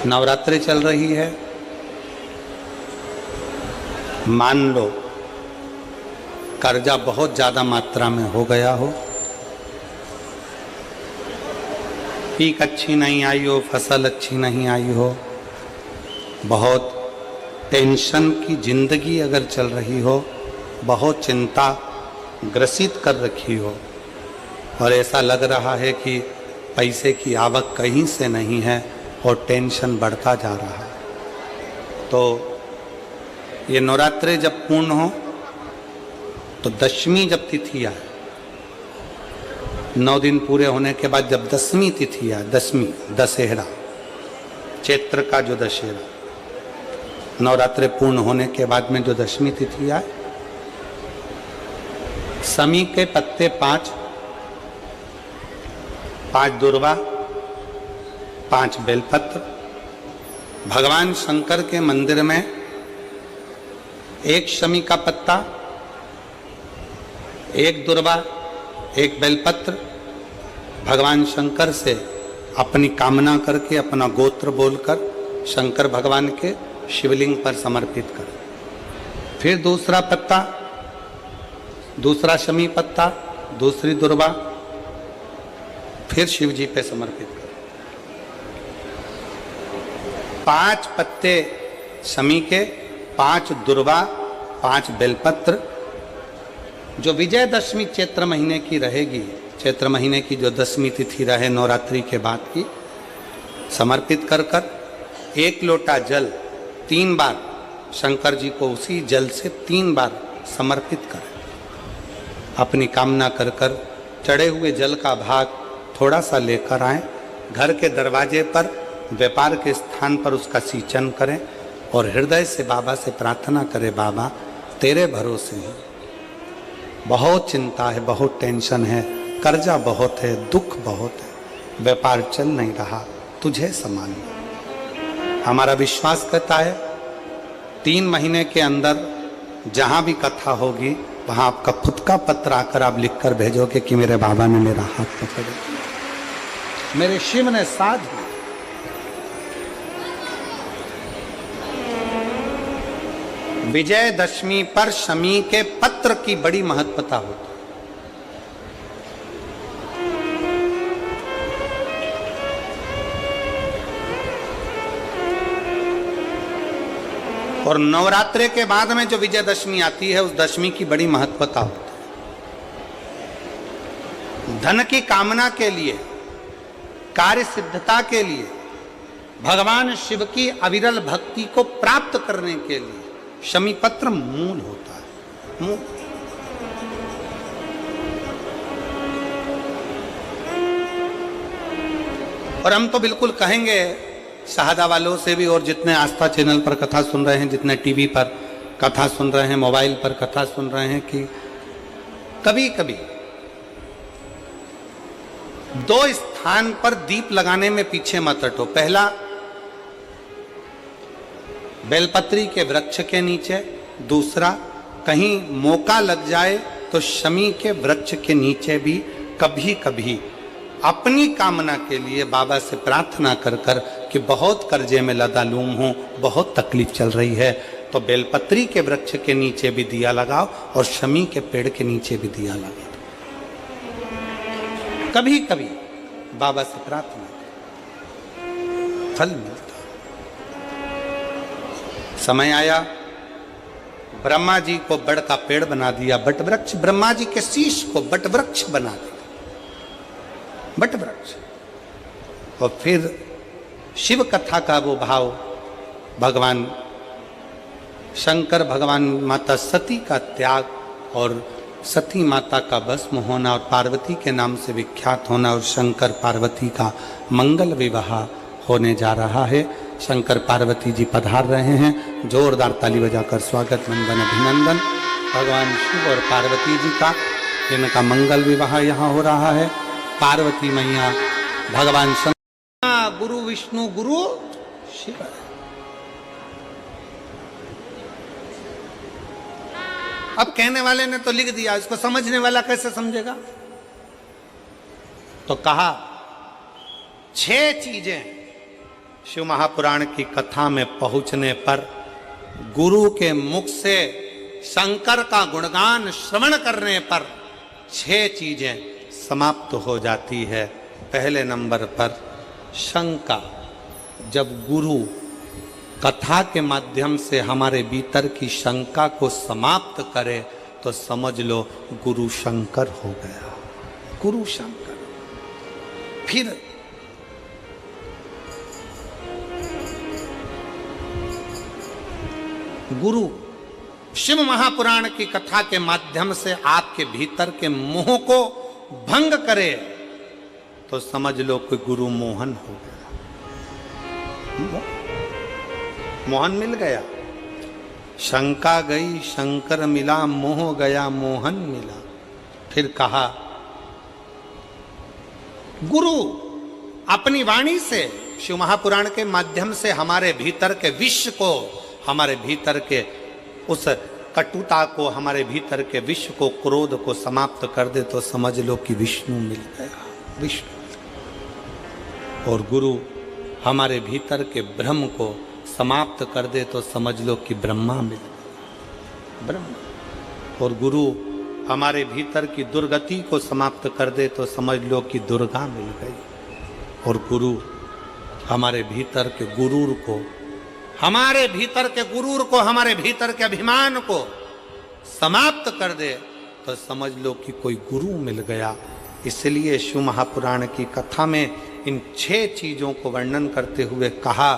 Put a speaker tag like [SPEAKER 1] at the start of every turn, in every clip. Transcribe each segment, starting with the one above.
[SPEAKER 1] नवरात्रि चल रही है। मान लो कर्जा बहुत ज़्यादा मात्रा में हो गया हो, पीक अच्छी नहीं आई हो, फसल अच्छी नहीं आई हो, बहुत टेंशन की जिंदगी अगर चल रही हो, बहुत चिंता ग्रसित कर रखी हो और ऐसा लग रहा है कि पैसे की आवक कहीं से नहीं है और टेंशन बढ़ता जा रहा है, तो ये नवरात्रे जब पूर्ण हो तो दशमी जब तिथि आए, 9 दिन पूरे होने के बाद जब दसवीं तिथि आए, दसवीं दशहरा, चैत्र का जो दशहरा, नवरात्रे पूर्ण होने के बाद में जो दशमी तिथि आए, समी के पत्ते 5 दुर्वा, 5 बेलपत्र, भगवान शंकर के मंदिर में 1 शमी का पत्ता, 1 दुर्वा, 1 बेलपत्र, भगवान शंकर से अपनी कामना करके, अपना गोत्र बोलकर शंकर भगवान के शिवलिंग पर समर्पित कर। फिर दूसरा पत्ता, दूसरा शमी पत्ता, दूसरी दुर्वा, फिर शिव जी पे समर्पित कर। 5 पत्ते शमी के, 5 दुर्वा, 5 बेलपत्र, जो विजयदशमी चैत्र महीने की रहेगी, चैत्र महीने की जो दसवीं तिथि रहे नवरात्रि के बाद की, समर्पित कर कर 1 लोटा जल 3 बार शंकर जी को उसी जल से 3 बार समर्पित करें। अपनी कामना कर कर चढ़े हुए जल का भाग थोड़ा सा लेकर आएं, घर के दरवाजे पर, व्यापार के स्थान पर उसका सिंचन करें और हृदय से बाबा से प्रार्थना करें, बाबा तेरे भरोसे हैं, बहुत चिंता है, बहुत टेंशन है, कर्जा बहुत है, दुख बहुत है, व्यापार चल नहीं रहा, तुझे संभालना। हमारा विश्वास कहता है 3 महीने के अंदर जहाँ भी कथा होगी वहाँ आपका खुद का पत्र आकर आप लिखकर भेजोगे कि मेरे बाबा ने मेरा हाथ पकड़ लिया, मेरे शिव ने साथ दिया। विजयदशमी पर शमी के पत्र की बड़ी महत्वता होती है। और नवरात्रे के बाद में जो विजयदशमी आती है, उस दशमी की बड़ी महत्वता होती है। धन की कामना के लिए, कार्य सिद्धता के लिए, भगवान शिव की अविरल भक्ति को प्राप्त करने के लिए शमी पत्र मूल होता है, मूल। और हम तो बिल्कुल कहेंगे शहादा वालों से भी, और जितने आस्था चैनल पर कथा सुन रहे हैं, जितने टीवी पर कथा सुन रहे हैं, मोबाइल पर कथा सुन रहे हैं, कि कभी कभी 2 स्थान पर दीप लगाने में पीछे मत हटो। पहला, बेलपत्री के वृक्ष के नीचे, दूसरा कहीं मौका लग जाए तो शमी के वृक्ष के नीचे भी कभी कभी अपनी कामना के लिए बाबा से प्रार्थना कर कर कि बहुत कर्जे में लदालूम हूँ, बहुत तकलीफ चल रही है, तो बेलपत्री के वृक्ष के नीचे भी दिया लगाओ और शमी के पेड़ के नीचे भी दिया लगाओ। कभी कभी बाबा से प्रार्थना कर, फल मिलता। समय आया, ब्रह्मा जी को बड़ का पेड़ बना दिया, बट वृक्ष, ब्रह्मा जी के शीश को बट वृक्ष बना दिया, बट वृक्ष। और फिर शिव कथा का वो भाव, भगवान शंकर, भगवान माता सती का त्याग और सती माता का भस्म होना और पार्वती के नाम से विख्यात होना और शंकर पार्वती का मंगल विवाह होने जा रहा है। शंकर पार्वती जी पधार रहे हैं, जोरदार ताली बजाकर स्वागत, वंदन, अभिनंदन। भगवान शिव और पार्वती जी का, जिनका मंगल विवाह यहाँ हो रहा है। पार्वती मैया, भगवान शंकर, गुरु विष्णु, गुरु शिव। अब कहने वाले ने तो लिख दिया, इसको समझने वाला कैसे समझेगा? तो कहा 6 चीजें शिव महापुराण की कथा में पहुंचने पर गुरु के मुख से शंकर का गुणगान श्रवण करने पर 6 चीजें समाप्त हो जाती है। पहले नंबर पर शंका। जब गुरु कथा के माध्यम से हमारे भीतर की शंका को समाप्त करे तो समझ लो गुरु शंकर हो गया, गुरु शंकर। फिर गुरु शिव महापुराण की कथा के माध्यम से आपके भीतर के मोह को भंग करे तो समझ लो कि गुरु मोहन हो गया, मोहन मिल गया। शंका गई शंकर मिला, मोह गया मोहन मिला। फिर कहा गुरु अपनी वाणी से शिव महापुराण के माध्यम से हमारे भीतर के विश्व को, हमारे भीतर के उस कटुता को, हमारे भीतर के विश्व को, क्रोध को समाप्त कर दे तो समझ लो कि विष्णु मिल गया, विष्णु। और गुरु हमारे भीतर के भ्रम को समाप्त कर दे तो समझ लो कि ब्रह्मा मिल गया, ब्रह्मा। और गुरु हमारे भीतर की दुर्गति को समाप्त कर दे तो समझ लो कि दुर्गा मिल गई। और गुरु हमारे भीतर के गुरूर को, हमारे भीतर के गुरूर को, हमारे भीतर के अभिमान को समाप्त कर दे तो समझ लो कि कोई गुरु मिल गया। इसलिए शिव महापुराण की कथा में इन 6 चीजों को वर्णन करते हुए कहा,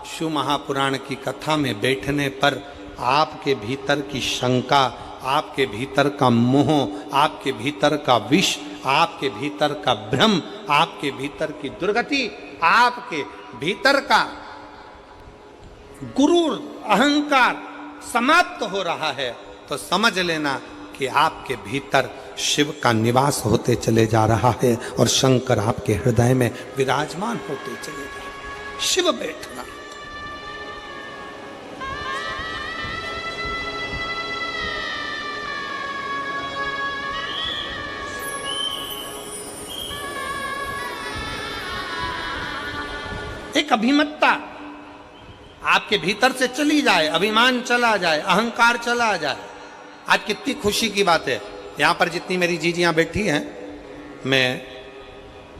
[SPEAKER 1] शिव महापुराण की कथा में बैठने पर आपके भीतर की शंका, आपके भीतर का मोह, आपके भीतर का विष, आपके भीतर का भ्रम, आपके भीतर की दुर्गति, आपके भीतर का गुरूर, अहंकार समाप्त हो रहा है तो समझ लेना कि आपके भीतर शिव का निवास होते चले जा रहा है और शंकर आपके हृदय में विराजमान होते चले जा रहे हैं। शिव बैठना। एक अभिमत्ता आपके भीतर से चली जाए, अभिमान चला जाए, अहंकार चला जाए। आज कितनी खुशी की बात है, यहाँ पर जितनी मेरी जीजियाँ बैठी हैं, मैं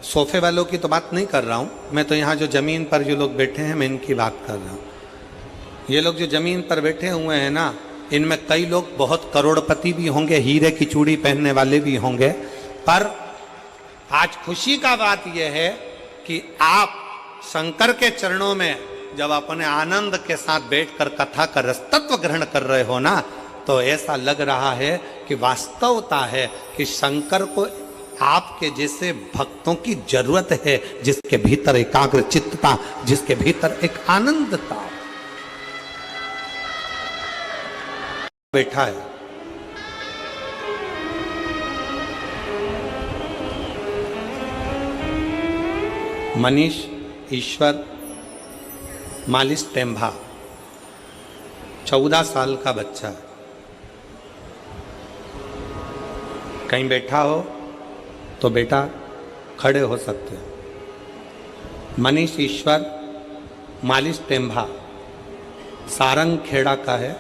[SPEAKER 1] सोफे वालों की तो बात नहीं कर रहा हूँ, मैं तो यहाँ जो ज़मीन पर जो लोग बैठे हैं मैं इनकी बात कर रहा हूँ। ये लोग जो ज़मीन पर बैठे हुए हैं ना, इनमें कई लोग बहुत करोड़पति भी होंगे, हीरे की चूड़ी पहनने वाले भी होंगे, पर आज खुशी का बात यह है कि आप शंकर के चरणों में जब अपने आनंद के साथ बैठकर कथा का रसतत्व ग्रहण कर रहे हो ना, तो ऐसा लग रहा है कि वास्तवता है कि शंकर को आपके जैसे भक्तों की जरूरत है, जिसके भीतर एकाग्र चित्तता, जिसके भीतर एक आनंदता बैठा है। मनीष ईश्वर मालिश टेम्भा 14 साल का बच्चा, कहीं बैठा हो तो बेटा खड़े हो सकते हो। मनीष ईश्वर मालिश टेम्भा सारंग खेड़ा का है,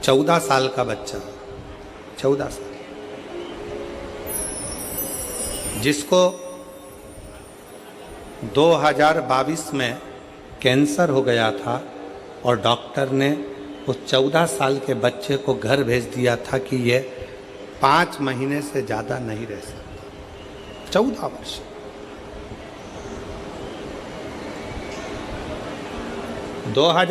[SPEAKER 1] 14 साल का बच्चा, 14 साल, जिसको 2022 में कैंसर हो गया था और डॉक्टर ने उस 14 साल के बच्चे को घर भेज दिया था कि ये 5 महीने से ज़्यादा नहीं रह सकता। 14 वर्ष। 2000